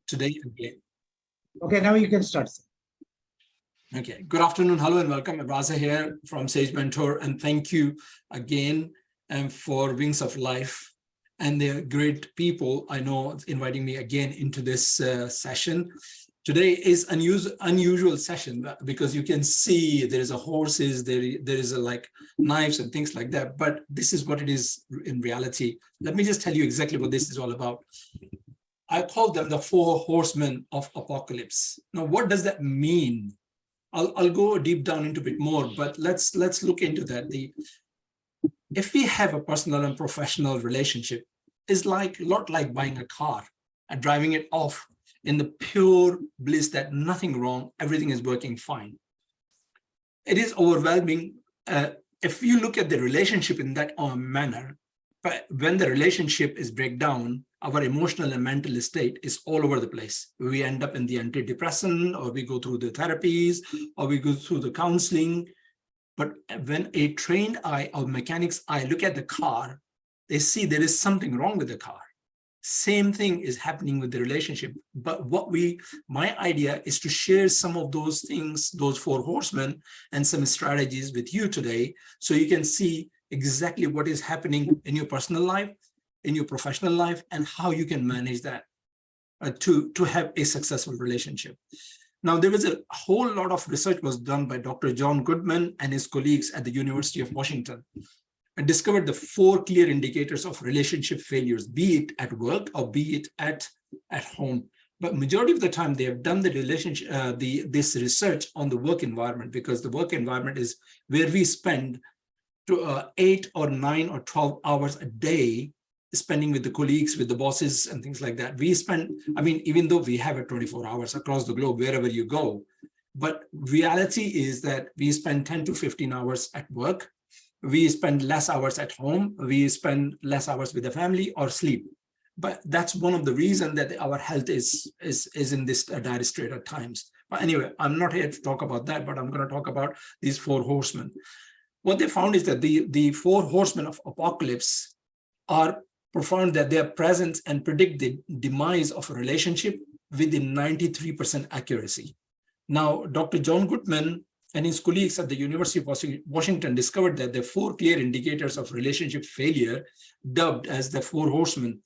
today again. Okay, now you can start. Okay, good afternoon, hello and welcome. I'm Raza here from Sage Mentor, and thank you again for Wings of Life and the great people I know inviting me again into this session. Today is unusual session because you can see there is a horses, there is a like knives and things like that, but this is what it is in reality. Let me just tell you exactly what this is all about. I call them the 4 horsemen of apocalypse. Now, what does that mean? I'll go deep down into a bit more, but let's look into that. If we have a personal and professional relationship, it's like a lot like buying a car and driving it off in the pure bliss that nothing wrong, everything is working fine. It is overwhelming if you look at the relationship in that manner. But when the relationship is breakdown, our emotional and mental state is all over the place. We end up in the antidepressant, or we go through the therapies, or we go through the counseling. But when a trained eye or mechanic's eye look at the car, they see there is something wrong with the car. Same thing is happening with the relationship. But my idea is to share some of those things, those 4 horsemen, and some strategies with you today, so you can see exactly what is happening in your personal life, in your professional life, and how you can manage that to have a successful relationship. Now, there was a whole lot of research was done by Dr. John Goodman and his colleagues at the University of Washington, and discovered the 4 clear indicators of relationship failures, be it at work or be it at home. But majority of the time, they have done the relationship, this research on the work environment, because the work environment is where we spend 8 or 9 or 12 hours a day spending with the colleagues, with the bosses and things like that. We spend, I mean, even though we have it 24 hours across the globe, wherever you go, but reality is that we spend 10 to 15 hours at work. We spend less hours at home. We spend less hours with the family or sleep. But that's one of the reasons that our health is in this dire strait at times. But anyway, I'm not here to talk about that, but I'm going to talk about these 4 horsemen. What they found is that the 4 horsemen of apocalypse are profound, that their presence and predict the demise of a relationship within 93% accuracy. Now, Dr. John Goodman and his colleagues at the University of Washington discovered that the 4 clear indicators of relationship failure, dubbed as the 4 horsemen,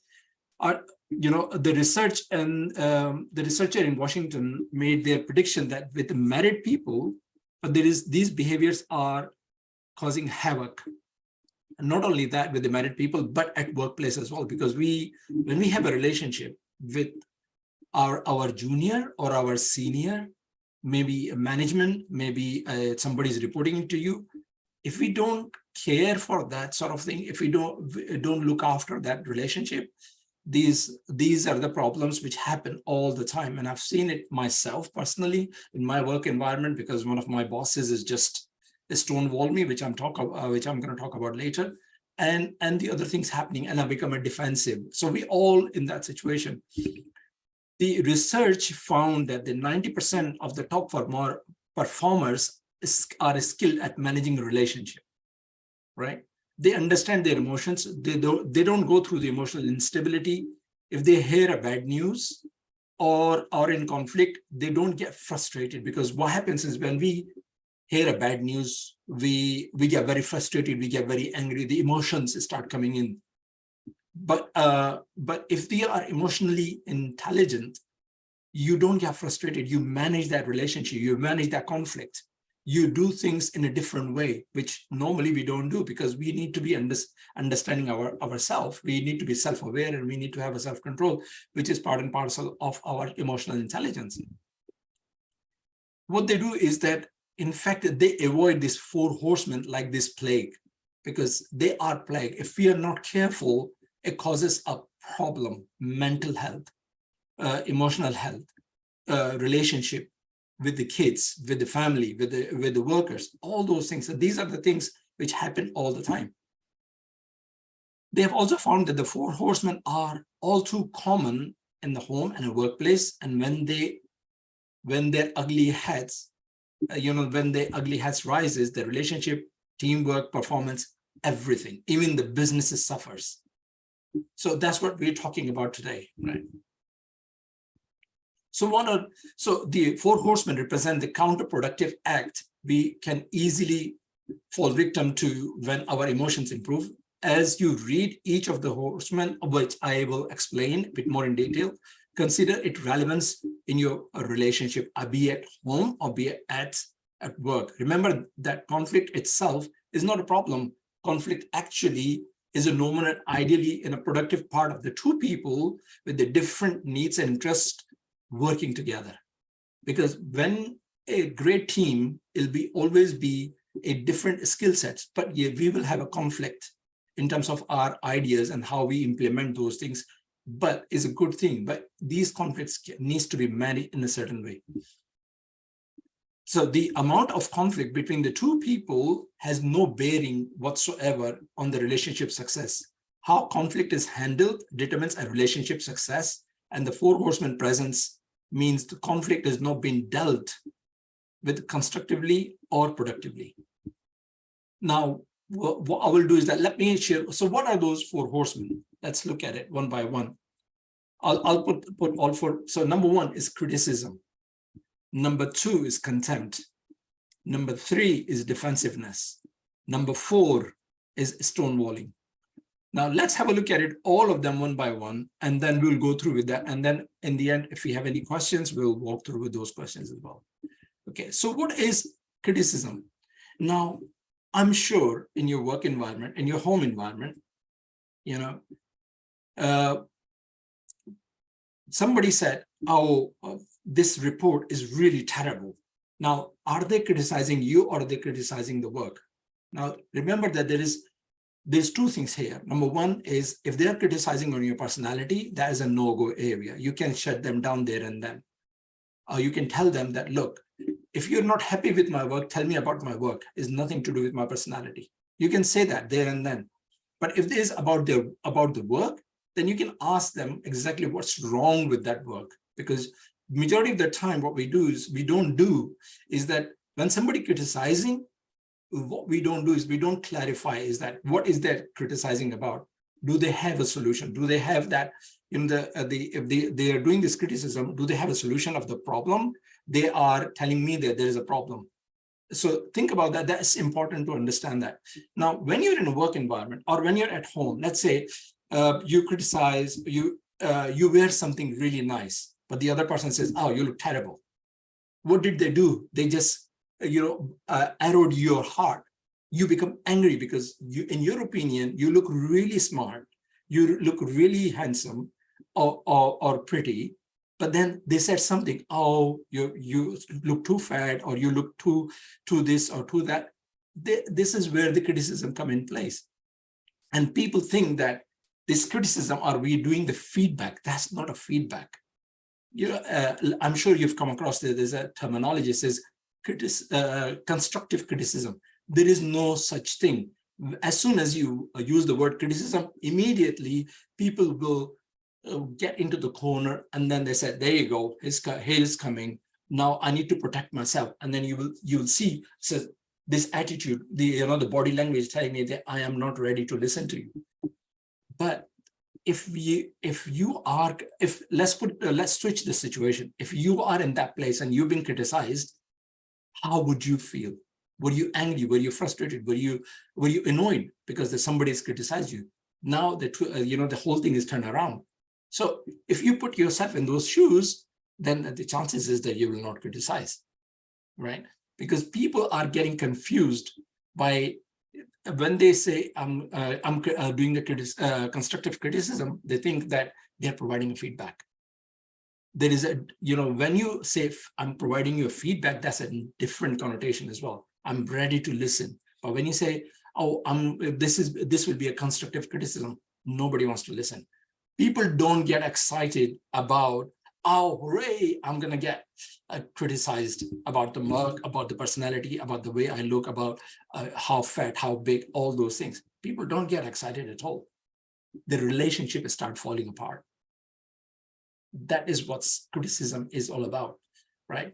are, the research and the researcher in Washington made their prediction that with married people, these behaviors are causing havoc. And not only that with the married people, but at workplace as well, because when we have a relationship with our junior or our senior, maybe management, maybe somebody's reporting to you, if we don't care for that sort of thing, if we don't look after that relationship, these are the problems which happen all the time. And I've seen it myself personally in my work environment, because one of my bosses is just stonewall me, which I'm going to talk about later, and the other things happening, and I become a defensive. So we all in that situation. The research found that the 90% of the top performers are skilled at managing a relationship, right? They understand their emotions. They don't go through the emotional instability. If they hear a bad news or are in conflict, they don't get frustrated, because what happens is when we hear a bad news, we get very frustrated, we get very angry, the emotions start coming in. But if they are emotionally intelligent, you don't get frustrated. You manage that relationship, you manage that conflict. You do things in a different way, which normally we don't do, because we need to be understanding ourselves. We need to be self-aware, and we need to have a self-control, which is part and parcel of our emotional intelligence. What they do is that, in fact, they avoid these 4 horsemen like this plague, because they are plague. If we are not careful, it causes a problem: mental health, emotional health, relationship with the kids, with the family, with the workers, all those things. So these are the things which happen all the time. They have also found that the 4 horsemen are all too common in the home and a workplace, and when their ugly heads, when the ugly heads rises, the relationship, teamwork, performance, everything, even the businesses suffers. So that's what we're talking about today, right? So the four horsemen represent the counterproductive act we can easily fall victim to when our emotions improve. As you read each of the horsemen, which I will explain a bit more in detail, consider its relevance in your relationship, be at home or be at work. Remember that conflict itself is not a problem. Conflict actually is a normal and ideally in a productive part of the two people with the different needs and interests working together. Because when a great team, it'll always be a different skill sets, but yeah, we will have a conflict in terms of our ideas and how we implement those things, but is a good thing. But these conflicts needs to be managed in a certain way. So the amount of conflict between the two people has no bearing whatsoever on the relationship success. How conflict is handled determines a relationship success, and the four horsemen presence means the conflict is not being dealt with constructively or productively. Now, what I will do is that let me share. So what are those four horsemen? Let's look at it one by one. I'll put all four. So number one is criticism. Number two is contempt. Number three is defensiveness. Number four is stonewalling. Now let's have a look at it, all of them one by one, and then we'll go through with that. And then in the end, if we have any questions, we'll walk through with those questions as well. Okay, so what is criticism? Now, I'm sure in your work environment, in your home environment, you know, somebody said, oh, this report is really terrible. Now, are they criticizing you or are they criticizing the work? Now, remember that there's two things here. Number one is if they're criticizing on your personality, that is a no-go area. You can shut them down there and then. You can tell them that, look, if you're not happy with my work, tell me about my work. It's nothing to do with my personality. You can say that there and then. But if it is about the work, then you can ask them exactly what's wrong with that work. Because majority of the time, what we don't do is that when somebody criticizing, what we don't do is we don't clarify is that what is that criticizing about? Do they have a solution? Do they have that in if they are doing this criticism, do they have a solution of the problem? They are telling me that there is a problem. So think about that. That's important to understand that. Now, when you're in a work environment or when you're at home, let's say you criticize, you wear something really nice, but the other person says, oh, you look terrible. What did they do? They just, arrowed your heart. You become angry because you, in your opinion, you look really smart. You look really handsome or pretty. But then they said something, oh, you look too fat, or you look too this or too that. This is where the criticism come in place. And people think that this criticism, are we doing the feedback? That's not a feedback. I'm sure you've come across there's a terminology that says constructive criticism. There is no such thing. As soon as you use the word criticism, immediately people will get into the corner, and then they said, there you go, hail is coming. Now I need to protect myself. And then you will see says this attitude, the body language telling me that I am not ready to listen to you. But let's switch the situation. If you are in that place and you've been criticized, how would you feel? Were you angry? Were you frustrated? Were you annoyed because somebody has criticized you? Now the whole thing is turned around. So if you put yourself in those shoes, then the chances is that you will not criticize, right? Because people are getting confused by when they say I'm doing the constructive criticism, they think that they're providing a feedback. There is when you say I'm providing you a feedback, that's a different connotation as well. I'm ready to listen. But when you say, oh, this will be a constructive criticism, nobody wants to listen. People don't get excited about, oh, hooray, I'm going to get criticized about the work, about the personality, about the way I look, about how fat, how big, all those things. People don't get excited at all. The relationship starts falling apart. That is what criticism is all about, right?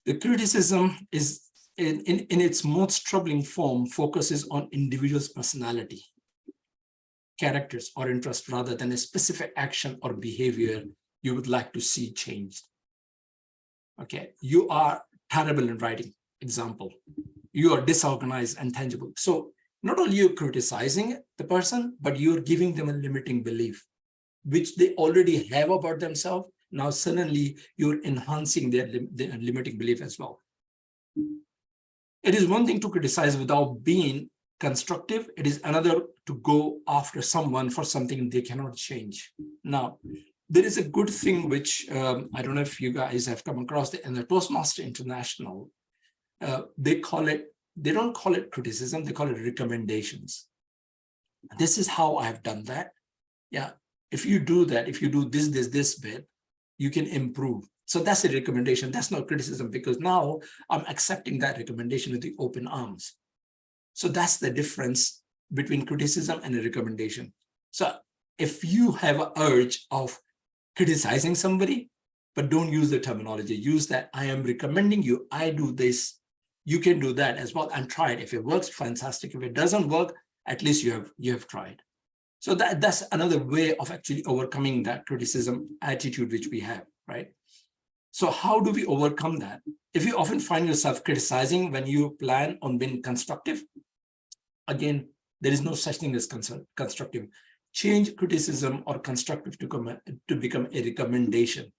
The criticism is, in its most troubling form, focuses on individual's personality, characters, or interest, rather than a specific action or behavior you would like to see changed. Okay, you are terrible in writing, example. You are disorganized and tangible. So not only you're criticizing the person, but you're giving them a limiting belief, which they already have about themselves. Now suddenly you're enhancing their limiting belief as well. It is one thing to criticize without being constructive. It is another to go after someone for something they cannot change. Now, there is a good thing which I don't know if you guys have come across in the Toastmaster International. They don't call it criticism, they call it recommendations. This is how I've done that. Yeah, if you do that, if you do this bit, you can improve. So that's a recommendation. That's not criticism, because now I'm accepting that recommendation with the open arms. So that's the difference between criticism and a recommendation. So if you have an urge of criticizing somebody, but don't use the terminology, use that I am recommending you, I do this, you can do that as well and try it. If it works, fantastic. If it doesn't work, at least you have tried. So that's another way of actually overcoming that criticism attitude which we have, right? So how do we overcome that? If you often find yourself criticizing when you plan on being constructive, again, there is no such thing as constructive. Change criticism or constructive to become a recommendation.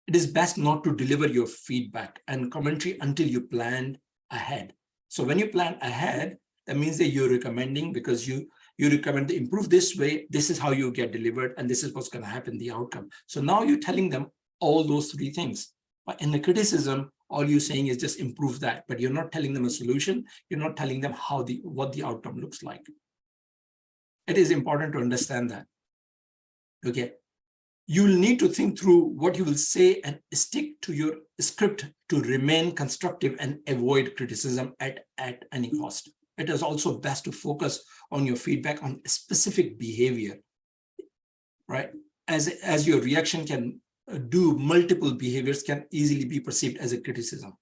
It is best not to deliver your feedback and commentary until you plan ahead. So when you plan ahead, that means that you're recommending, because you recommend to improve this way, this is how you get delivered, and this is what's going to happen, the outcome. So now you're telling them all those three things. But in the criticism, all you're saying is just improve that, but you're not telling them a solution. You're not telling them what the outcome looks like. It is important to understand that. Okay. You'll need to think through what you will say and stick to your script to remain constructive and avoid criticism at any cost. It is also best to focus on your feedback on specific behavior, right? As your reaction can do multiple behaviors can easily be perceived as a criticism.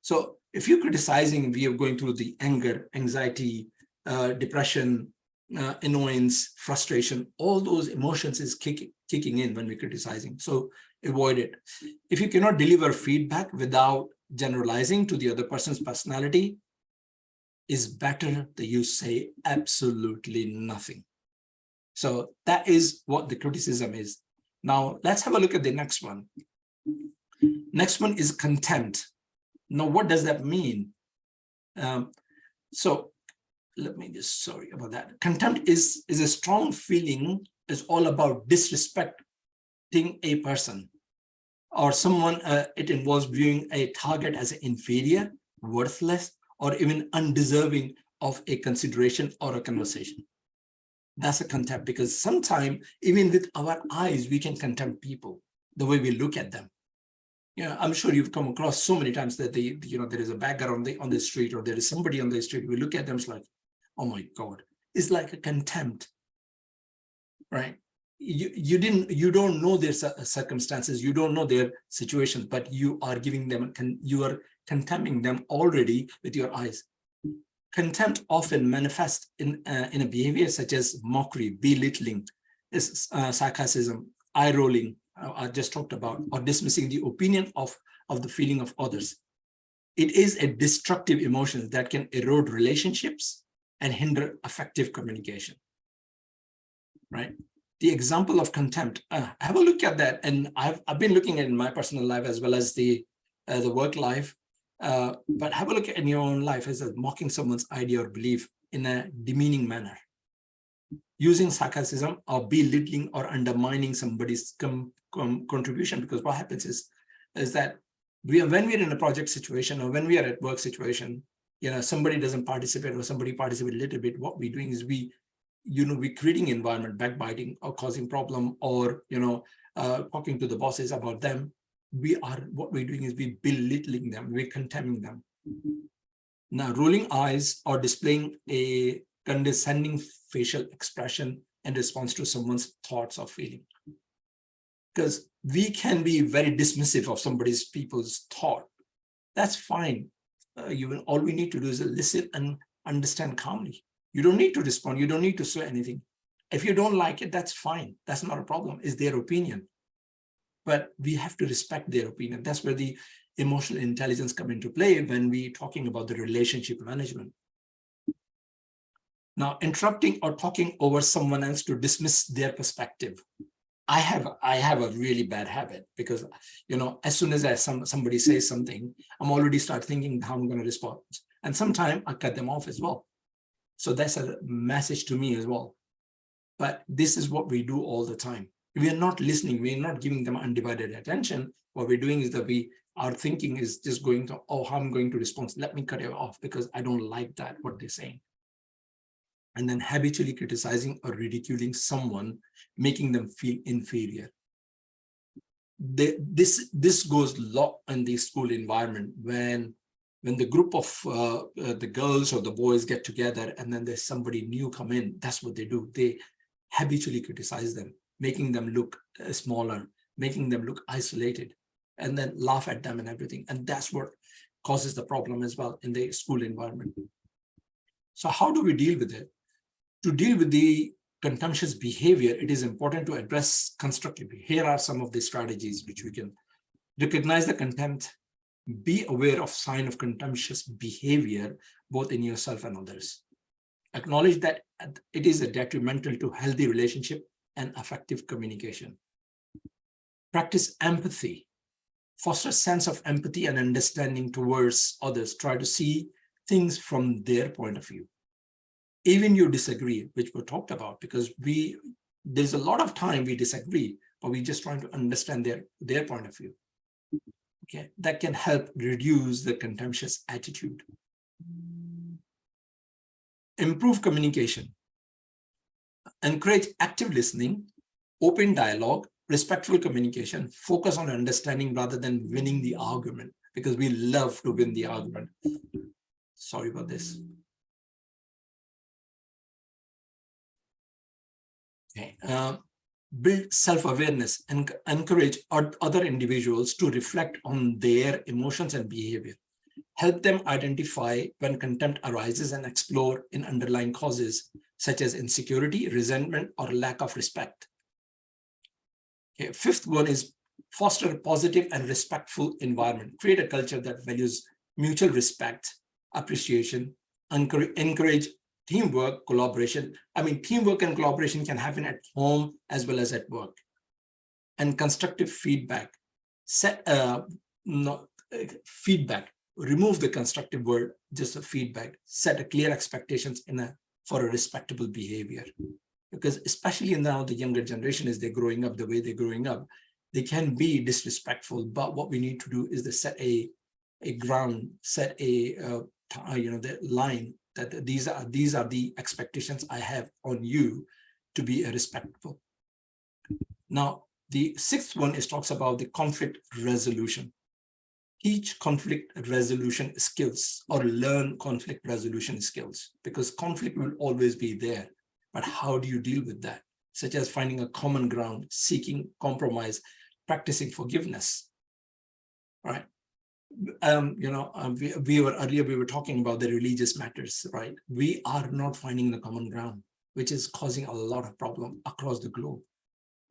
So if you're criticizing, we are going through the anger, anxiety, depression, annoyance, frustration, all those emotions is kicking in when we're criticizing. So avoid it. If you cannot deliver feedback without generalizing to the other person's personality, it's better that you say absolutely nothing. So that is what the criticism is. Now let's have a look at the next one. Next one is contempt. Now, what does that mean? So let me just, sorry about that. Contempt is a strong feeling, is all about disrespecting a person or someone. It involves viewing a target as inferior, worthless, or even undeserving of a consideration or a conversation. That's a contempt, because sometimes even with our eyes, we can contempt people, the way we look at them. Yeah, I'm sure you've come across so many times that there is a beggar on the street, or there is somebody on the street. We look at them, it's like, oh my God, it's like a contempt, right? You don't know their circumstances, you don't know their situations, but you are giving them, you are contempting them already with your eyes. Contempt often manifests in a behavior such as mockery, belittling, sarcasm, eye rolling, I just talked about, or dismissing the opinion of the feeling of others. It is a destructive emotion that can erode relationships and hinder effective communication, right? The example of contempt, have a look at that. And I've been looking at it in my personal life as well as the work life, but have a look at in your own life as mocking someone's idea or belief in a demeaning manner, using sarcasm or belittling or undermining somebody's contribution. Because what happens is that when we're in a project situation or when we are at work situation, somebody doesn't participate or somebody participates a little bit, what we're doing is we're creating environment, backbiting or causing problem, or talking to the bosses about them. What we're doing is we're belittling them, we're condemning them. Now, rolling eyes or displaying a condescending facial expression in response to someone's thoughts or feeling. Because we can be very dismissive of people's thought. That's fine. All we need to do is listen and understand calmly. You don't need to respond. You don't need to say anything. If you don't like it, that's fine. That's not a problem. It's their opinion. but we have to respect their opinion. That's where the emotional intelligence come into play when we talking about the relationship management. Now, interrupting or talking over someone else to dismiss their perspective. I have a really bad habit because, as soon as somebody says something, I'm already start thinking how I'm going to respond. And sometimes I cut them off as well. So that's a message to me as well. But this is what we do all the time. We are not listening. We are not giving them undivided attention. What we're doing is that our thinking is just going to, oh, how I'm going to respond. Let me cut it off because I don't like that, what they're saying. And then habitually criticizing or ridiculing someone, making them feel inferior. This goes a lot in the school environment when the group of the girls or the boys get together and then there's somebody new come in. That's what they do. They habitually criticize them, making them look smaller, making them look isolated, and then laugh at them and everything. And that's what causes the problem as well in the school environment. So how do we deal with it? To deal with the contemptuous behavior, it is important to address constructively. Here are some of the strategies which we can recognize the contempt, be aware of sign of contemptuous behavior, both in yourself and others. Acknowledge that it is a detrimental to healthy relationship and effective communication. Practice empathy. Foster a sense of empathy and understanding towards others. Try to see things from their point of view. Even you disagree, which we talked about, because there's a lot of time we disagree, but we're just trying to understand their point of view. Okay, that can help reduce the contemptuous attitude. Improve communication. Encourage active listening, open dialogue, respectful communication. Focus on understanding rather than winning the argument, because we love to win the argument. Sorry about this. Okay. Build self-awareness and encourage other individuals to reflect on their emotions and behavior. Help them identify when contempt arises and explore in underlying causes such as insecurity, resentment, or lack of respect. Okay. Fifth one is foster a positive and respectful environment. Create a culture that values mutual respect, appreciation, encourage teamwork, collaboration. I mean, teamwork and collaboration can happen at home as well as at work. And constructive feedback. Feedback. Remove the constructive word, just a feedback. Set a clear expectations for a respectable behavior. Because especially now the younger generation, as they're growing up the way they're growing up, they can be disrespectful. But what we need to do is to set a ground, set the line, that these are the expectations I have on you to be respectful. Now, the sixth one talks about the conflict resolution. Teach conflict resolution skills or learn conflict resolution skills, because conflict will always be there. But how do you deal with that? Such as finding a common ground, seeking compromise, practicing forgiveness. All right. We were talking about the religious matters, right? We are not finding the common ground, which is causing a lot of problem across the globe,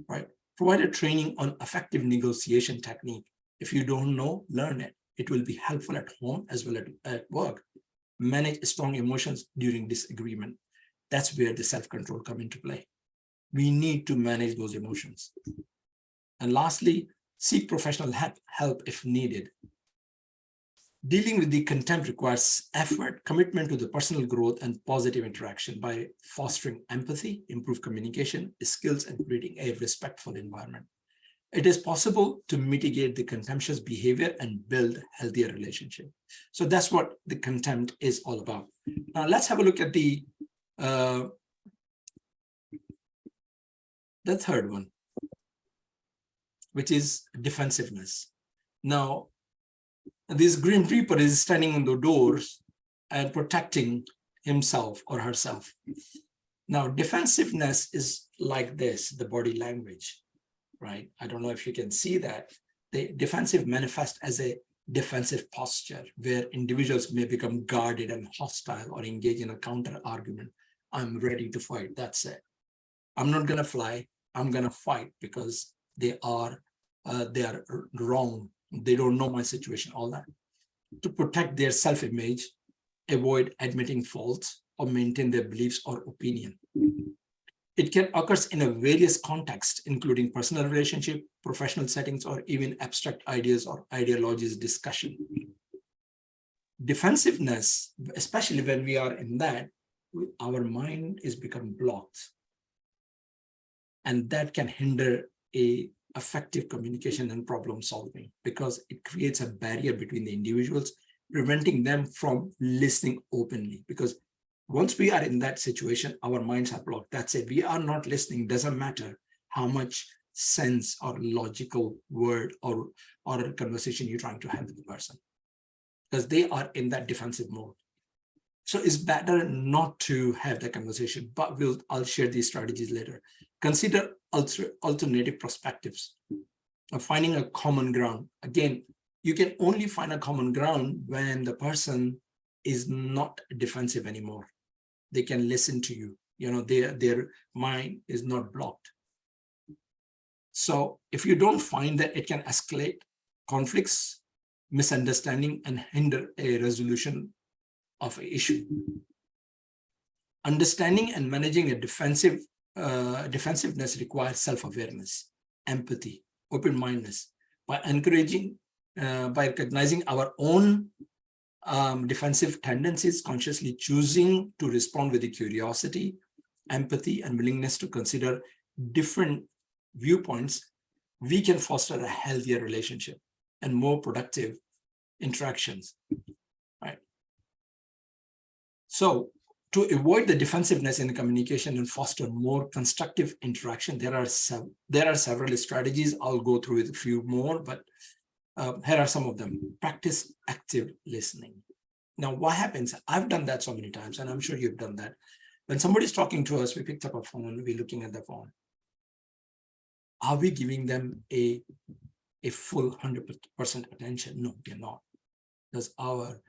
right? Provide a training on effective negotiation technique. If you don't know, learn it. It will be helpful at home as well as at work. Manage strong emotions during disagreement. That's where the self-control come into play. We need to manage those emotions. And lastly, seek professional help if needed. Dealing with the contempt requires effort, commitment to the personal growth, and positive interaction by fostering empathy, improved communication skills, and creating a respectful environment. It is possible to mitigate the contemptuous behavior and build healthier relationship. So that's what the contempt is all about. Now let's have a look at the third one, which is defensiveness. Now, this Grim Reaper is standing on the doors and protecting himself or herself. Now, defensiveness is like this, the body language, right? I don't know if you can see that. The defensive manifests as a defensive posture where individuals may become guarded and hostile or engage in a counter argument. I'm ready to fight, that's it. I'm not gonna fly, I'm gonna fight, because they are they are wrong, they don't know my situation, all that. To protect their self-image, avoid admitting faults, or maintain their beliefs or opinion. It can occur in a various contexts, including personal relationship, professional settings, or even abstract ideas or ideologies discussion. Defensiveness, especially when we are in that, our mind is become blocked. And that can hinder a effective communication and problem solving, because it creates a barrier between the individuals, preventing them from listening openly. Because once we are in that situation, our minds are blocked. That's it. We are not listening. Doesn't matter how much sense or logical word or a conversation you're trying to have with the person, because they are in that defensive mode. So it's better not to have that conversation, but I'll share these strategies later. Consider alternative perspectives of finding a common ground. Again, you can only find a common ground when the person is not defensive anymore. They can listen to you. Their mind is not blocked. So if you don't find that, it can escalate conflicts, misunderstanding, and hinder a resolution of an issue. Understanding and managing a defensiveness requires self-awareness, empathy, open-mindedness. By recognizing our own defensive tendencies, consciously choosing to respond with the curiosity, empathy, and willingness to consider different viewpoints, we can foster a healthier relationship and more productive interactions, right? So to avoid the defensiveness in communication and foster more constructive interaction, there are several strategies. I'll go through with a few more, but here are some of them. Practice active listening. Now, what happens? I've done that so many times, and I'm sure you've done that. When somebody's talking to us, we picked up a phone, we're looking at the phone. Are we giving them a full 100% attention? No, we're not, because our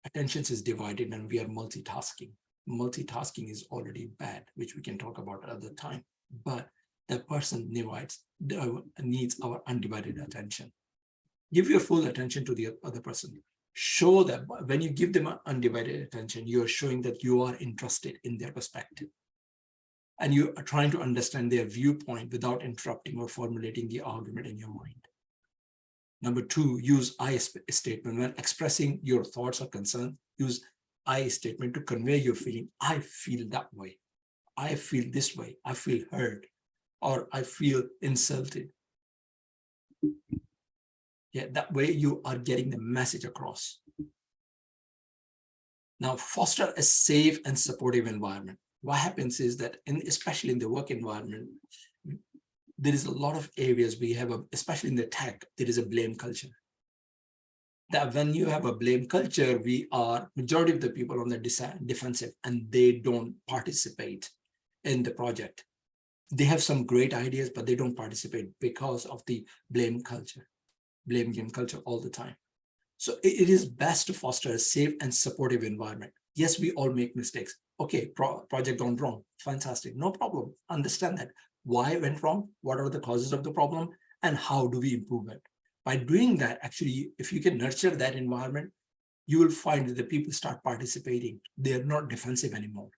attention is divided and we are multitasking. Multitasking is already bad, which we can talk about another time, but the person needs our undivided attention. Give your full attention to the other person. Show that when you give them undivided attention, you are showing that you are interested in their perspective. And you are trying to understand their viewpoint without interrupting or formulating the argument in your mind. Number two, use I statement. When expressing your thoughts or concerns, use I statement to convey your feeling. I feel that way. I feel this way. I feel hurt, or I feel insulted. Yeah, that way you are getting the message across. Now, foster a safe and supportive environment. What happens is that, especially in the work environment, there is a lot of areas we have, especially in the tech, there is a blame culture. That when you have a blame culture, majority of the people on the defensive, and they don't participate in the project. They have some great ideas, but they don't participate because of the blame culture, blame game culture all the time. So it is best to foster a safe and supportive environment. Yes, we all make mistakes. Okay, project gone wrong. Fantastic, no problem. Understand that. Why it went wrong? What are the causes of the problem? And how do we improve it? By doing that, actually, if you can nurture that environment, you will find that the people start participating. They're not defensive anymore.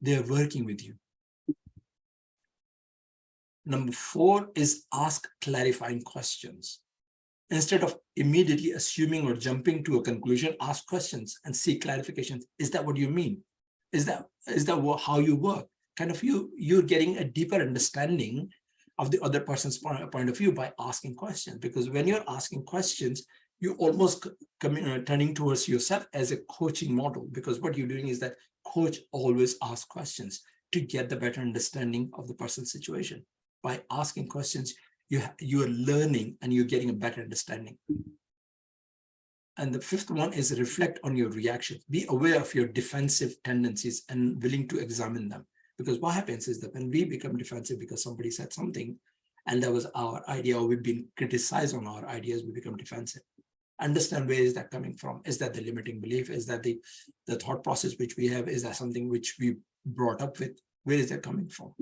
They're working with you. Number four is ask clarifying questions. Instead of immediately assuming or jumping to a conclusion, ask questions and seek clarifications. Is that what you mean? Is that how you work? Kind of you're getting a deeper understanding of the other person's point of view by asking questions. Because when you're asking questions, you almost turning towards yourself as a coaching model. Because what you're doing is that coach always asks questions to get the better understanding of the person's situation. By asking questions, you are learning and you're getting a better understanding. And the fifth one is reflect on your reactions. Be aware of your defensive tendencies and willing to examine them. Because what happens is that when we become defensive because somebody said something and that was our idea, or we've been criticized on our ideas, we become defensive. Understand where is that coming from? Is that the limiting belief? Is that the thought process which we have? Is that something which we brought up with? Where is that coming from?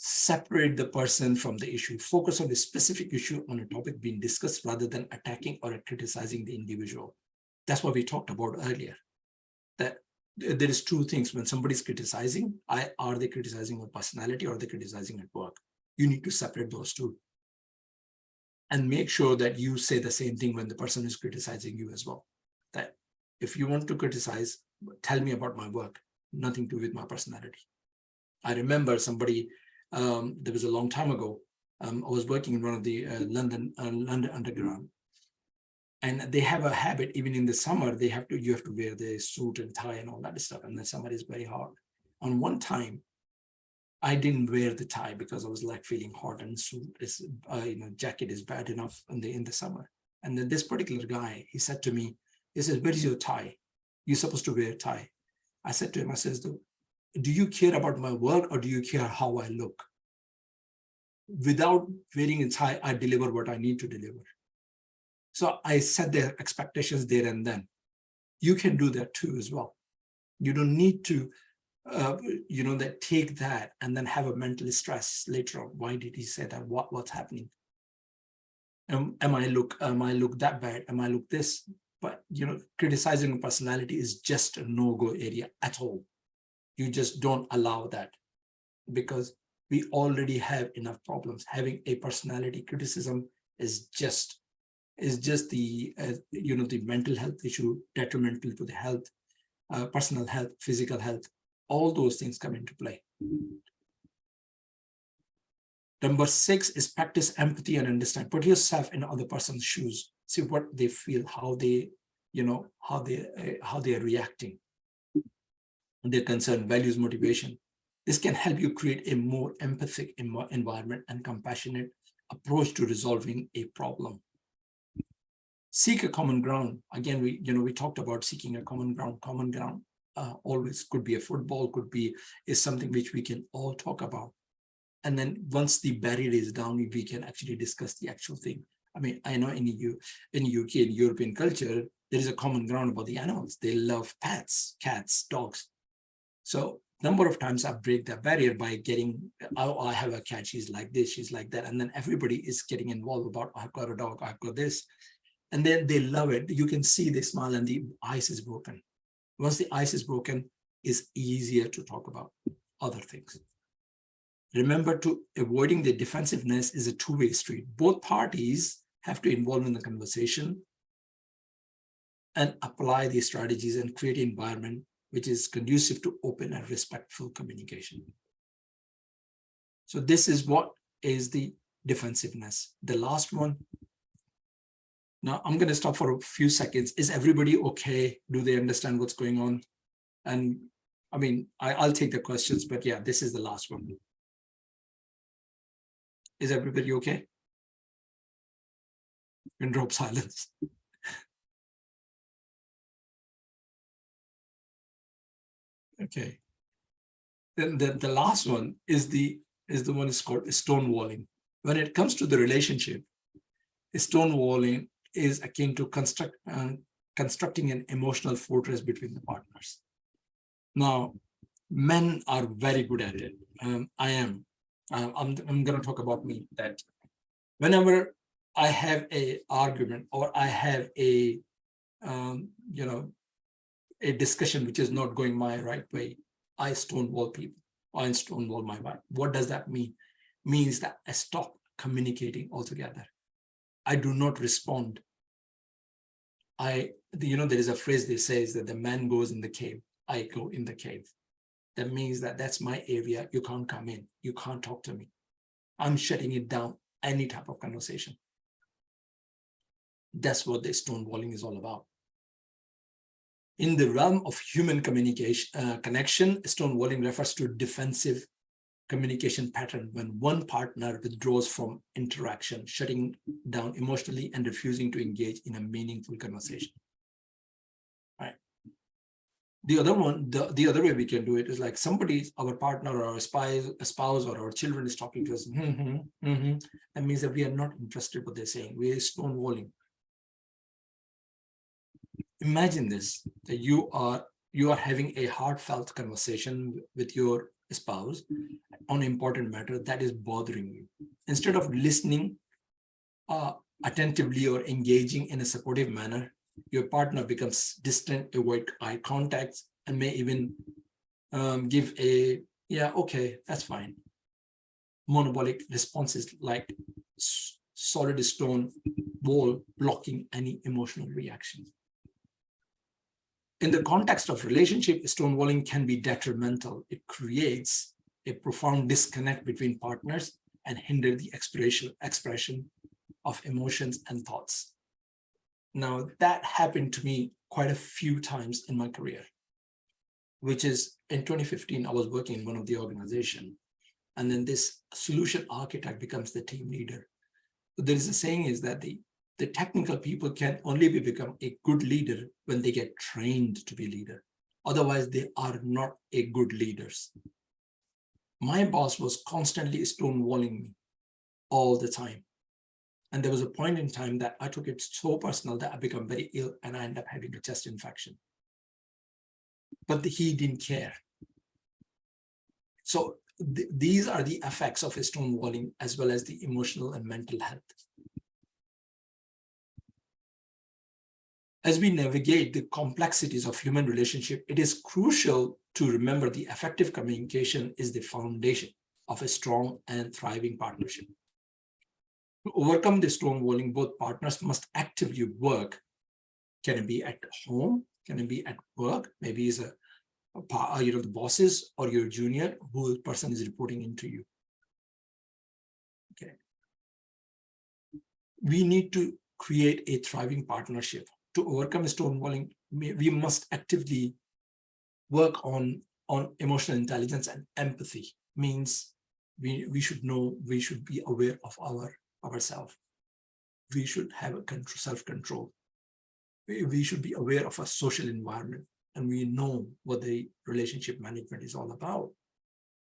Separate the person from the issue. Focus on the specific issue on a topic being discussed rather than attacking or criticizing the individual. That's what we talked about earlier, that there is two things. When somebody's criticizing, are they criticizing your personality or are they criticizing at work? You need to separate those two. And make sure that you say the same thing when the person is criticizing you as well. That if you want to criticize, tell me about my work, nothing to do with my personality. I remember somebody, there was a long time ago, I was working in one of the London Underground, and they have a habit, even in the summer, you have to wear the suit and tie and all that stuff, and the summer is very hot. On one time, I didn't wear the tie because I was like feeling hot, and suit is, jacket is bad enough in the summer. And then this particular guy, he said to me, he says, "Where is your tie? You're supposed to wear a tie." I said to him, I says, "Do you care about my work or do you care how I look? Without wearing a tie, I deliver what I need to deliver." So I set the expectations there and then. You can do that too as well. You don't need to that take that and then have a mental stress later on. Why did he say that? What's happening? Am I look that bad? Am I look this? But criticizing a personality is just a no-go area at all. You just don't allow that, because we already have enough problems. Having a personality criticism is just the the mental health issue, detrimental to the health, personal health, physical health. All those things come into play. Number 6 is practice empathy and understand. Put yourself in other person's shoes. See what they feel, how they are reacting, their concern, values, motivation. This can help you create a more empathic environment and compassionate approach to resolving a problem. Seek a common ground. Again, we talked about seeking a common ground. Common ground always could be a football, is something which we can all talk about. And then once the barrier is down, we can actually discuss the actual thing. I mean, I know in UK, in European culture, there is a common ground about the animals. They love pets, cats, dogs. So number of times I break that barrier by getting, oh, I have a cat, she's like this, she's like that. And then everybody is getting involved about, I've got a dog, I've got this. And then they love it. You can see they smile and the ice is broken. Once the ice is broken, it's easier to talk about other things. Remember, to avoiding the defensiveness is a two-way street. Both parties have to involve in the conversation and apply these strategies and create an environment which is conducive to open and respectful communication. So this is what is the defensiveness. The last one. Now I'm going to stop for a few seconds. Is everybody okay? Do they understand what's going on? And I mean, I'll take the questions, but yeah, this is the last one. Is everybody okay? And drop silence. Okay. Then the last one is the one is called stonewalling. When it comes to the relationship, stonewalling is akin to constructing an emotional fortress between the partners. Now, men are very good at it. I am. I'm going to talk about me, that whenever I have a argument or I have a a discussion which is not going my right way, I stonewall people. I stonewall my wife. What does that mean? Means that I stop communicating altogether. I do not respond. There is a phrase that says that the man goes in the cave, I go in the cave. That means that that's my area. You can't come in. You can't talk to me. I'm shutting it down, any type of conversation. That's what the stonewalling is all about. In the realm of human communication, connection, stonewalling refers to defensive communication pattern when one partner withdraws from interaction, shutting down emotionally and refusing to engage in a meaningful conversation. Right. The other one, the other way we can do it is like somebody, our partner or our spouse or our children is talking to us. That means that we are not interested in what they're saying. We are stonewalling. Imagine this, that you are having a heartfelt conversation with your spouse on an important matter that is bothering you. Instead of listening attentively or engaging in a supportive manner, your partner becomes distant, avoid eye contact, and may even give a, yeah, okay, that's fine, monobolic responses like solid stone wall blocking any emotional reaction. In the context of relationship, stonewalling can be detrimental. It creates a profound disconnect between partners and hinder the expression of emotions and thoughts. Now, that happened to me quite a few times in my career, which is in 2015, I was working in one of the organization, and then this solution architect becomes the team leader. There is a saying is that the technical people can only become a good leader when they get trained to be leader. Otherwise, they are not a good leaders. My boss was constantly stonewalling me all the time. And there was a point in time that I took it so personal that I became very ill and I ended up having a chest infection. But he didn't care. So these are the effects of stonewalling as well as the emotional and mental health. As we navigate the complexities of human relationship, it is crucial to remember the effective communication is the foundation of a strong and thriving partnership. To overcome the stonewalling, both partners must actively work. Can it be at home? Can it be at work? Maybe it's the bosses or your junior who the person is reporting into you. Okay. We need to create a thriving partnership. To overcome stonewalling, we must actively work on emotional intelligence and empathy. Means we should know, we should be aware of ourselves. We should have a self-control. We should be aware of our social environment, and we know what the relationship management is all about,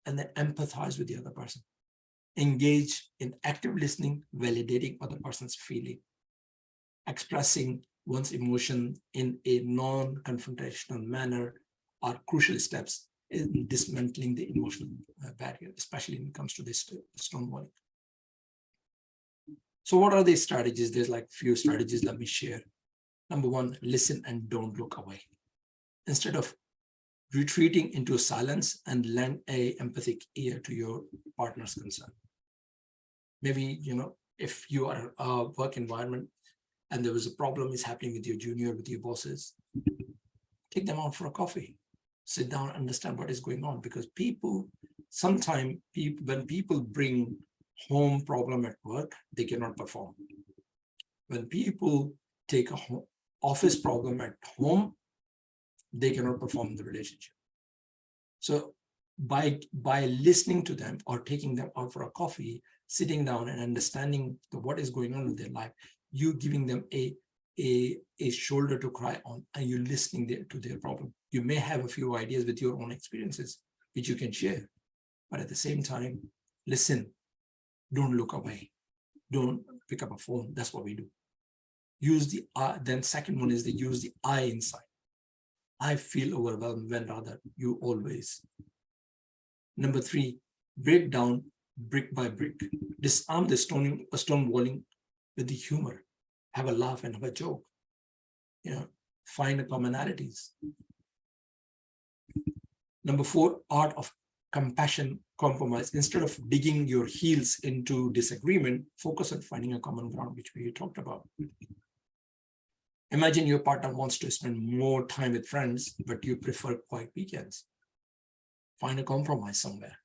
and then empathize with the other person. Engage in active listening, validating other person's feeling, expressing one's emotion in a non-confrontational manner are crucial steps in dismantling the emotional barrier, especially when it comes to this stonewalling. So what are these strategies? There's like few strategies, let me share. Number one, listen and don't look away. Instead of retreating into silence, and lend a empathic ear to your partner's concern. Maybe, if you are in a work environment and there was a problem is happening with your junior, with your bosses, take them out for a coffee, sit down, understand what is going on. Because sometimes when people bring home problem at work, they cannot perform. When people take a office problem at home, they cannot perform in the relationship. So by listening to them or taking them out for a coffee, sitting down and understanding what is going on in their life, you giving them a shoulder to cry on, and you listening to their problem. You may have a few ideas with your own experiences, which you can share, but at the same time, listen, don't look away, don't pick up a phone. That's what we do. Use the then second one is the use the I inside. I feel overwhelmed when rather you always. Number three, break down brick by brick. Disarm the stonewalling with the humor. Have a laugh and have a joke. Find the commonalities. Number four, art of compassion compromise. Instead of digging your heels into disagreement, focus on finding a common ground, which we talked about. Imagine your partner wants to spend more time with friends, but you prefer quiet weekends. Find a compromise somewhere.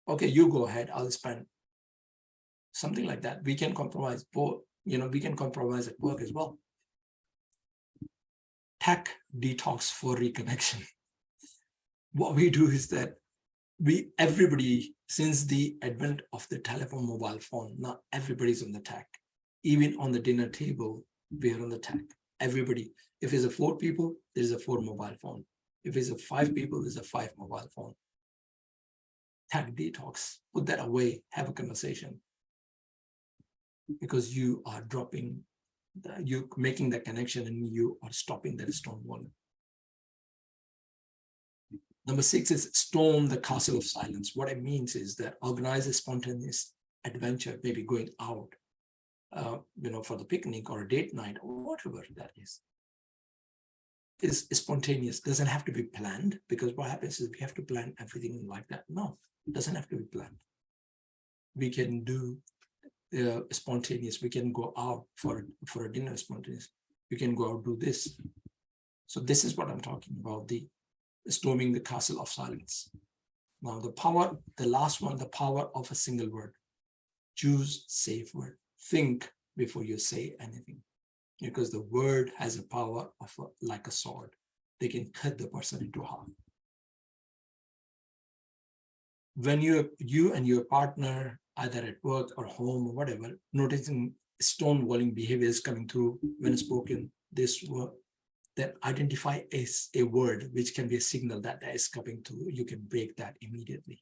Okay, you go ahead, I'll spend. Something like that. We can compromise both, we can compromise at work as well. Tech detox for reconnection. What we do is that everybody, since the advent of the telephone, mobile phone, now everybody's on the tech. Even on the dinner table, we're on the tech. Everybody, if it's a 4 people, there's a 4 mobile phone. If it's a 5 people, there's a 5 mobile phone. Tech detox, put that away, have a conversation. Because you are you're making that connection, and you are stopping that stonewalling. Number 6 is storm the castle of silence. What it means is that organize a spontaneous adventure, maybe going out, for the picnic or a date night or whatever that is spontaneous. Doesn't have to be planned, because what happens is we have to plan everything like that. No, it doesn't have to be planned. We can do spontaneous. We can go out for a dinner spontaneous. We can go out do this. So this is what I'm talking about, the storming the castle of silence. Now the last one, the power of a single word. Choose safe word. Think before you say anything, because the word has a power of like a sword. They can cut the person into half. When you and your partner, either at work or home or whatever, noticing stonewalling behaviors coming through when spoken, this word, then identify a word which can be a signal that is coming through. You can break that immediately.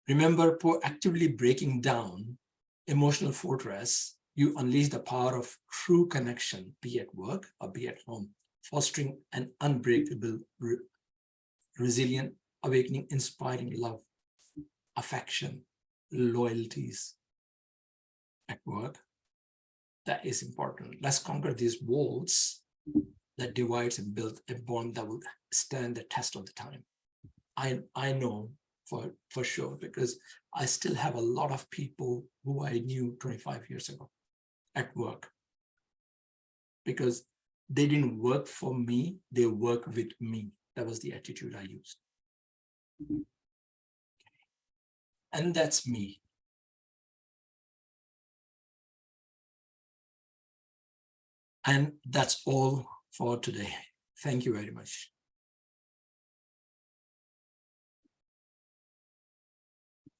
Remember, proactively breaking down emotional fortress, you unleash the power of true connection, be at work or be at home, fostering an unbreakable, resilient, awakening, inspiring love, affection, loyalties at work. That is important. Let's conquer these walls that divides and build a bond that will stand the test of the time. I know for sure, because I still have a lot of people who I knew 25 years ago at work, because they didn't work for me, they work with me. That was the attitude I used. And that's me. And that's all for today. Thank you very much.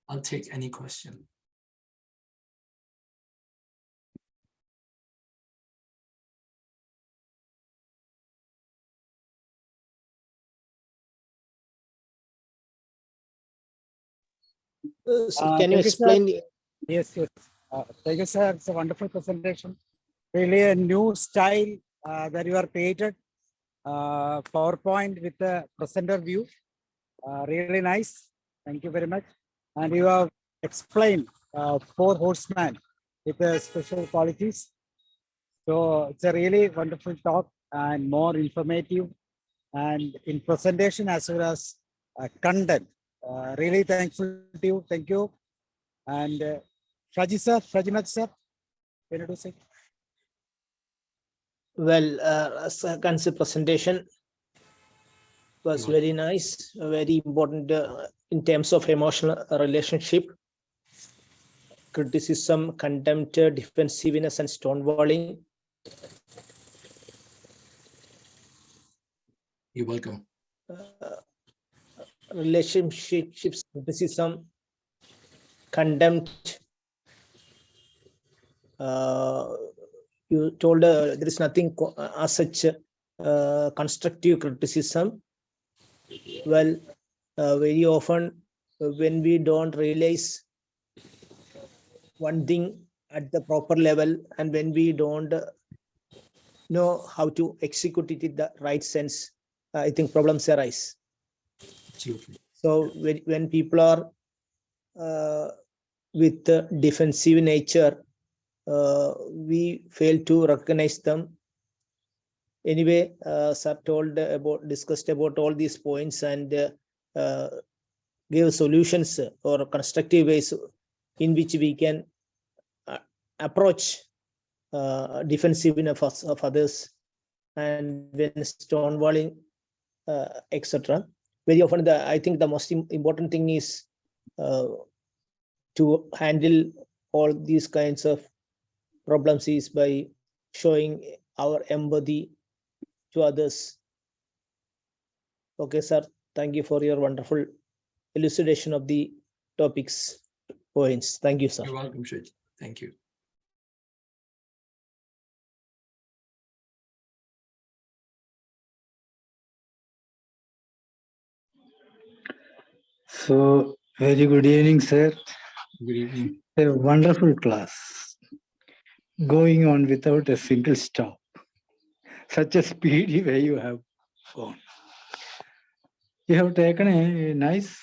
I'll take any question. So can you Thank you, sir. explain? Yes, yes. Thank you, sir. It's a wonderful presentation. Really a new style that you are created. PowerPoint with the presenter view. Really nice. Thank you very much. And you have explained 4 horsemen with special qualities. So it's a really wonderful talk and more informative and in presentation as well as content. Really thankful to you. Thank you. And Rajinath sir, can you do say? Well, RAZA Khan's presentation was very nice, very important in terms of emotional relationship, criticism, contempt, defensiveness, and stonewalling. You're welcome. Relationships, criticism, contempt. You told there is nothing as such constructive criticism. Well, very often when we don't realize one thing at the proper level, and when we don't know how to execute it in the right sense, I think problems arise. Absolutely. So when people are with the defensive nature, we fail to recognize them. Anyway, sir discussed about all these points and gave solutions or constructive ways in which we can approach defensiveness of others, and when stonewalling, etc. Very often, I think the most important thing is to handle all these kinds of problems is by showing our empathy to others. Okay, sir. Thank you for your wonderful elucidation of the topics points. Thank you, sir. You're welcome, Shreji. Thank you. So, very good evening, sir. Good evening. A wonderful class, going on without a single stop. Such a speedy way you have phone. You have taken a nice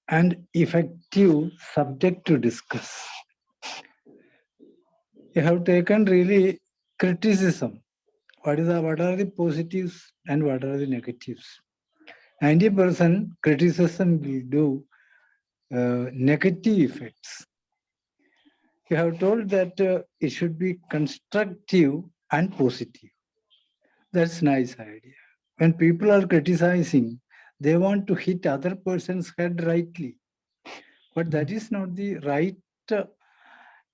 and effective subject to discuss. You have taken really criticism. What are the positives and what are the negatives? 90% criticism will do negative effects. You have told that it should be constructive and positive. That's nice idea. When people are criticizing, they want to hit other person's head rightly. But that is not the right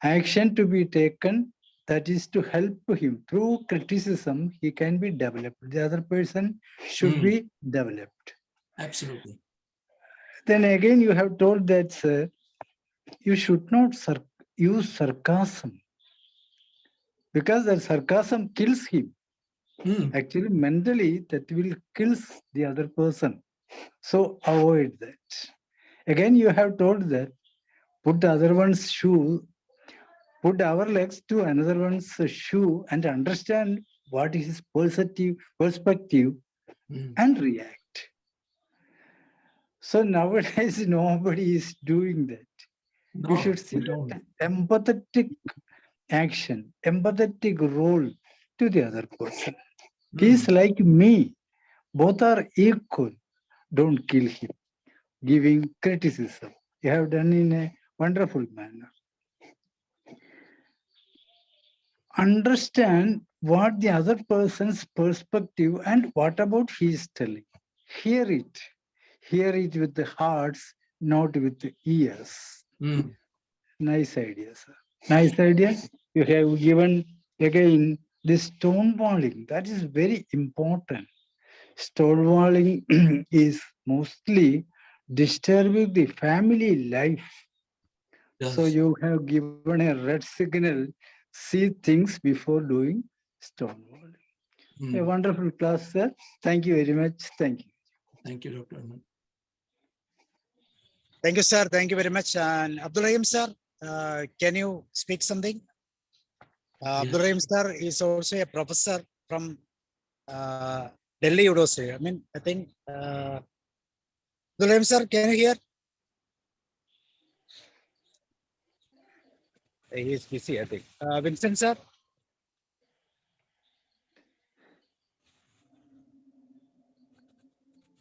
action to be taken. That is to help him. Through criticism, he can be developed. The other person should be developed. Absolutely. Then again, you have told that, sir, you should not use sarcasm because that sarcasm kills him. Actually, mentally, that will kill the other person. So avoid that. Again, you have told that put the other one's shoe, put our legs to another one's shoe and understand what is his perspective and react. So nowadays, nobody is doing that. No, you should see that empathetic action, empathetic role to the other person. He is like me. Both are equal. Don't kill him. Giving criticism. You have done in a wonderful manner. Understand what the other person's perspective and what about he is telling. Hear it. Hear it with the hearts, not with the ears. Nice idea, sir. Nice idea. You have given again this stonewalling. That is very important. Stonewalling is mostly disturbing the family life. Yes. So you have given a red signal, see things before doing stonewalling. A wonderful class, sir. Thank you very much. Thank you. Thank you, Dr. Ahmed. Thank you, sir. Thank you very much. And Abdul Rahim, sir, can you speak something? Abdul Rahim, sir, is also a professor from Delhi University. I mean, I think, Abdul Rahim, sir, can you hear? He is busy, I think. Vincent, sir.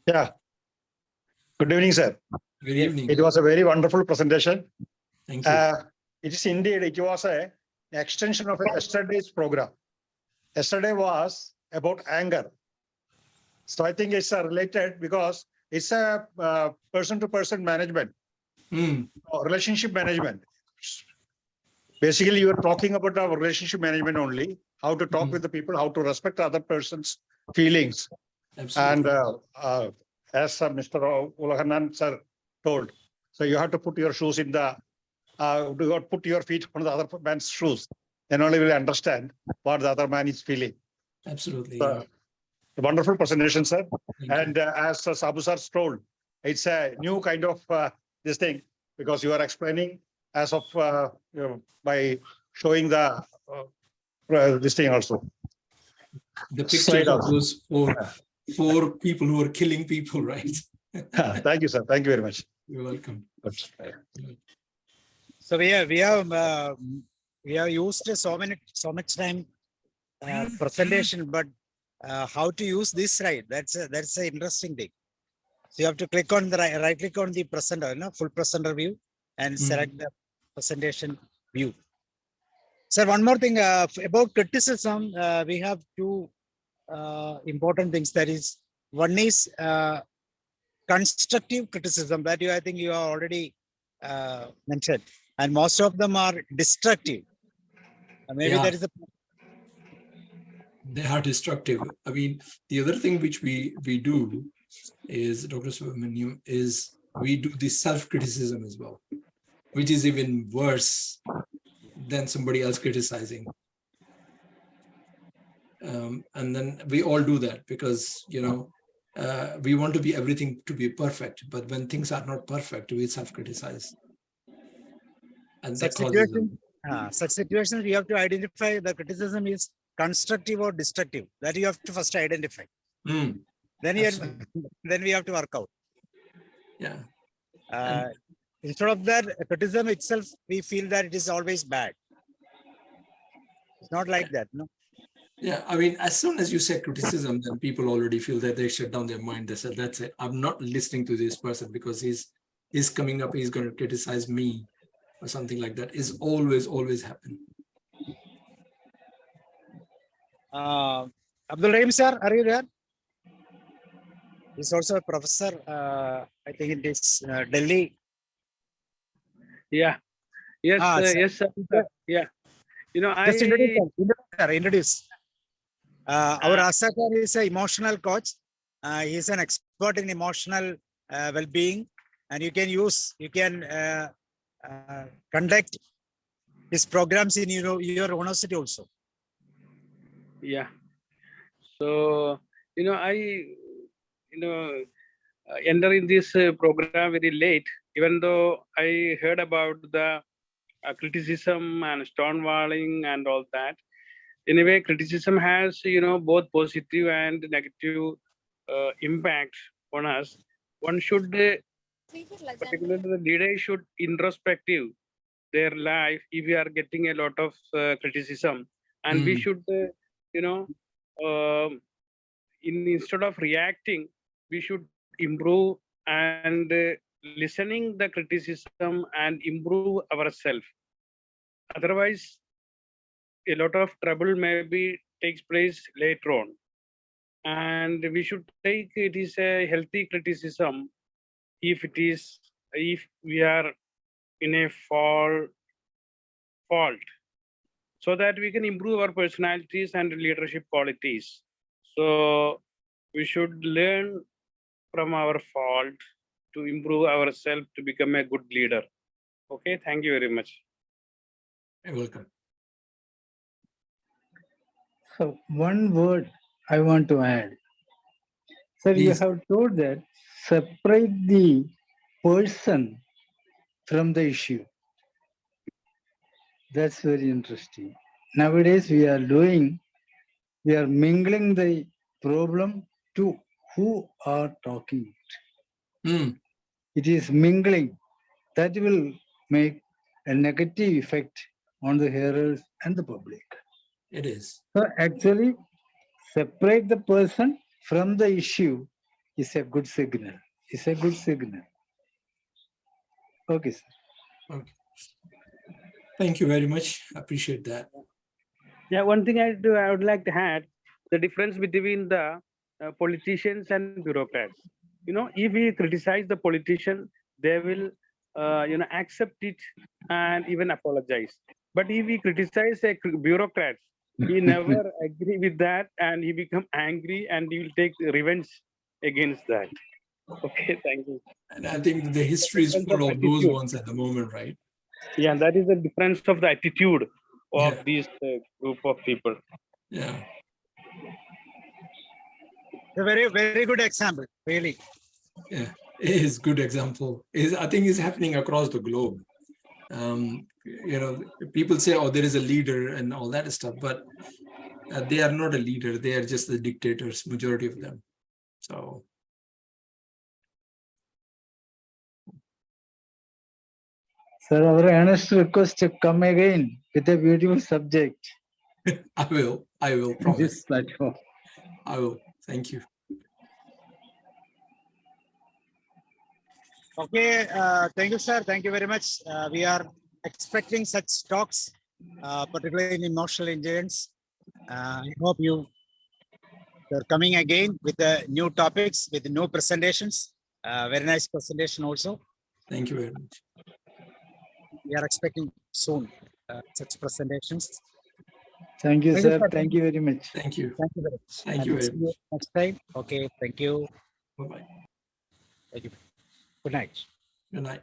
Yeah. Good evening, sir. Good evening. It was a very wonderful presentation. Thank you. It is indeed, it was an extension of yesterday's program. Yesterday was about anger. So I think it's related because it's a person-to-person management, or relationship management. Basically, you are talking about our relationship management only, how to talk with the people, how to respect other person's feelings. Absolutely. And as Mr. Ulahanan sir told, so you have to put your shoes in the, put your feet on the other man's shoes. Then only will understand what the other man is feeling. Absolutely. So, a wonderful presentation, sir. Thank And as Sabu sir told, it's a new kind of this thing because you are explaining as of by showing the this thing also. The pictures of those four people who are killing people, right? Thank you, sir. Thank you very much. You're welcome. So we have used so much time presentation, but how to use this right? That's an interesting thing. So you have to click on the right click on the presenter, full presenter view, and select the presentation view. Sir, one more thing about criticism. We have two important things. That is, one is constructive criticism that I think you have already mentioned, and most of them are destructive. Maybe that is they are destructive. I mean, the other thing which we do is, Dr. Subramaniam, is we do the self-criticism as well, which is even worse than somebody else criticizing. And then we all do that because, we want to be everything to be perfect, but when things are not perfect, we self-criticize. And that causes such situations, you have to identify the criticism is constructive or destructive. That you have to first identify. then then we have to work out. Yeah. Instead of that, criticism itself, we feel that it is always bad. It's not like that, no. Yeah, I mean, as soon as you say criticism, then people already feel that they shut down their mind. They said, that's it. I'm not listening to this person because he's coming up, he's going to criticize me or something like that. Is always happen. Abdul Rahim sir, are you there? He's also a professor, I think in this Delhi. Yeah. Yes. Sir. Yes. Sir. Yeah. You know, Just introduce. Our RAZA Khan is an emotional coach. He's an expert in emotional well-being, and you can conduct his programs in your university also. Yeah. So I enter in this program very late, even though I heard about the criticism and stonewalling and all that. Anyway, criticism has both positive and negative impact on us. One should, particularly the leader, should introspective their life if we are getting a lot of criticism, and we should instead of reacting, we should improve and listening the criticism and improve ourselves. Otherwise, a lot of trouble maybe takes place later on, and we should take it is a healthy criticism if we are in a fault, so that we can improve our personalities and leadership qualities. So we should learn from our fault to improve ourselves to become a good leader. Okay, thank you very much. You're welcome. So one word I want to add. Sir, you Please. have told that separate the person from the issue. That's very interesting. Nowadays we are mingling the problem to who are talking. It is mingling that will make a negative effect on the hearers and the public. It is. So actually, separate the person from the issue is a good signal. It's a good signal. Okay, sir. Okay. Thank you very much. I appreciate that. Yeah, one thing I would like to add, the difference between the politicians and bureaucrats. If we criticize the politician, they will accept it and even apologize. But if we criticize a bureaucrat, he never agree with that, and he become angry and he will take revenge against that. Okay, thank you. And I think the history is full of those ones at the moment, right? Yeah, that is the difference of the attitude of these group of people. Yeah. A very good example, really. Yeah, it is a good example. I think it's happening across the globe. People say, oh, there is a leader and all that stuff, but they are not a leader. They are just the dictators, majority of them. So. Sir, our earnest request to come again with a beautiful subject. I will promise. This platform. I will. Thank you. Okay, thank you, sir. Thank you very much. We are expecting such talks, particularly in emotional intelligence. I hope you're coming again with the new topics, with new presentations. Very nice presentation also. Thank you very much. We are expecting soon such presentations. Thank you, sir. Thank you very much. Thank you. Thank you very much. Thank you very much. Next time. Okay, thank you. Bye-bye. Thank you. Good night. Good night.